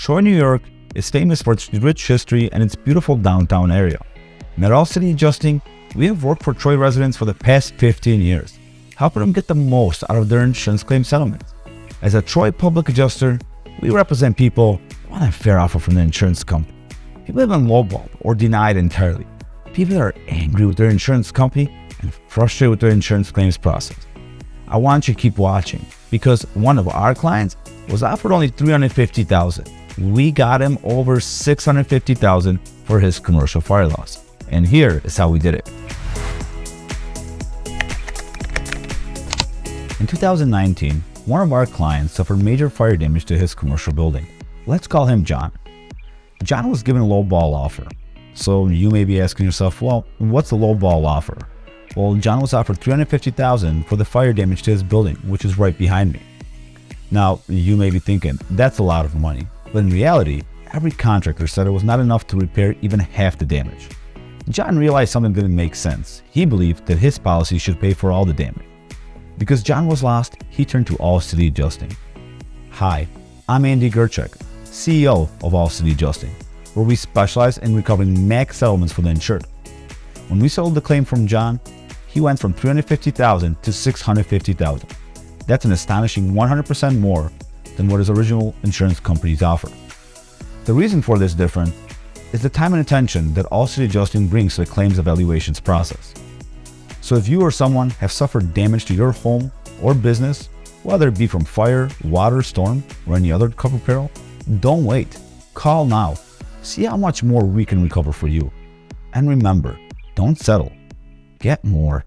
Troy, New York is famous for its rich history and its beautiful downtown area. And at All City Adjusting, we have worked for Troy residents for the past 15 years, helping them get the most out of their insurance claim settlements. As a Troy public adjuster, we represent people who want a fair offer from the insurance company. People have been lowballed or denied entirely. People that are angry with their insurance company and frustrated with their insurance claims process. I want you to keep watching because one of our clients was offered only $350,000. We got him over $650,000 for his commercial fire loss. And here is how we did it. In 2019, one of our clients suffered major fire damage to his commercial building. Let's call him John. John was given a lowball offer. So you may be asking yourself, well, what's the lowball offer? Well, John was offered $350,000 for the fire damage to his building, which is right behind me. Now, you may be thinking, that's a lot of money. But in reality, every contractor said it was not enough to repair even half the damage. John realized something didn't make sense. He believed that his policy should pay for all the damage. Because John was lost, he turned to All City Adjusting. Hi, I'm Andy Gerchek, CEO of All City Adjusting, where we specialize in recovering max settlements for the insured. When we settled the claim from John, he went from $350,000 to $650,000. That's an astonishing 100% more than what his original insurance companies offered. The reason for this difference is the time and attention that All City Adjusting brings to the claims evaluations process. So if you or someone have suffered damage to your home or business, whether it be from fire, water, storm, or any other covered peril, don't wait. Call now. See how much more we can recover for you. And remember, don't settle. Get more.